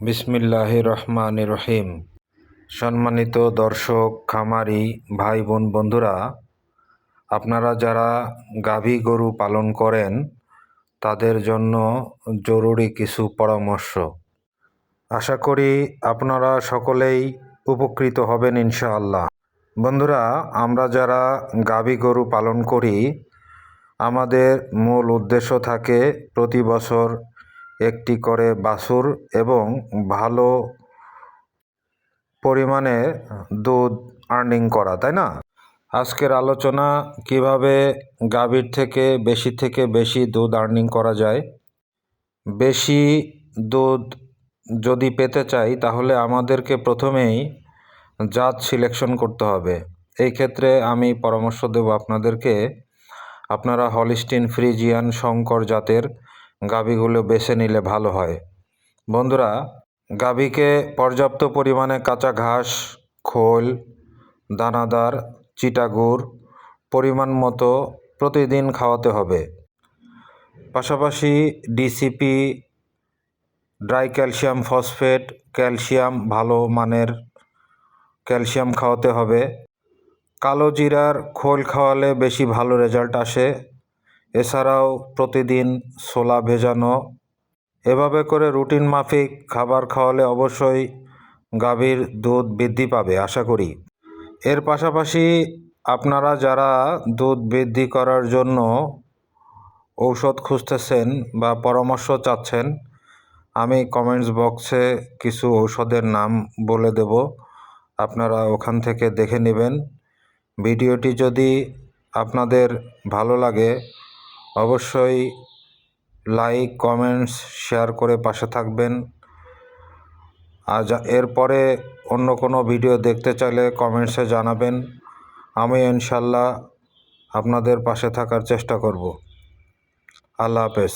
বিসমিল্লাহির রহমানির রহিম। সম্মানিত দর্শক, খামারি ভাই বোন বন্ধুরা, আপনারা যারা গাভী গরু পালন করেন তাদের জন্য জরুরি কিছু পরামর্শ। আশা করি আপনারা সকলেই উপকৃত হবেন ইনশাআল্লাহ। বন্ধুরা, আমরা যারা গাভী গরু পালন করি আমাদের মূল উদ্দেশ্য থাকে প্রতি বছর একটি করে বাছুর এবং ভালো পরিমাণে দুধ আর্নিং করা, তাই না? আজকের আলোচনা কিভাবে গাভীর থেকে বেশি দুধ আর্নিং করা যায়। বেশি দুধ যদি পেতে চাই তাহলে আমাদেরকে প্রথমেই জাত সিলেকশন করতে হবে। এই ক্ষেত্রে আমি পরামর্শ দেব আপনাদেরকে, আপনারা হলিস্টিন ফ্রিজিয়ান শঙ্কর জাতের গাভীগুলো বেছে নিলে ভালো হয়। বন্ধুরা, গাভীকে পর্যাপ্ত পরিমাণে কাঁচা ঘাস, খোল, দানাদার, চিটাগুড় পরিমাণ মতো প্রতিদিন খাওয়াতে হবে। পাশাপাশি DCP, dry calcium phosphate, calcium, ভালো মানের ক্যালসিয়াম খাওয়াতে হবে। কালো জিরার খোল খাওয়ালে বেশি ভালো রেজাল্ট আসে। এছাড়াও প্রতিদিন ছোলা ভেজানো, এভাবে করে রুটিন মাফিক খাবার খাওয়ালে অবশ্যই গাভীর দুধ বৃদ্ধি পাবে আশা করি। এর পাশাপাশি আপনারা যারা দুধ বৃদ্ধি করার জন্য ঔষধ খুঁজতেছেন বা পরামর্শ চাচ্ছেন, আমি কমেন্টস বক্সে কিছু ঔষধের নাম বলে দেব, আপনারা ওখান থেকে দেখে নেবেন। ভিডিওটি যদি আপনাদের ভালো লাগে অবশ্যই লাইক, কমেন্টস, শেয়ার করে পাশে থাকবেন। আজ এরপরে অন্য কোনো ভিডিও দেখতে চাইলে কমেন্টসে জানাবেন, আমি ইনশাল্লাহ আপনাদের পাশে থাকার চেষ্টা করব। আল্লাহ হাফেজ।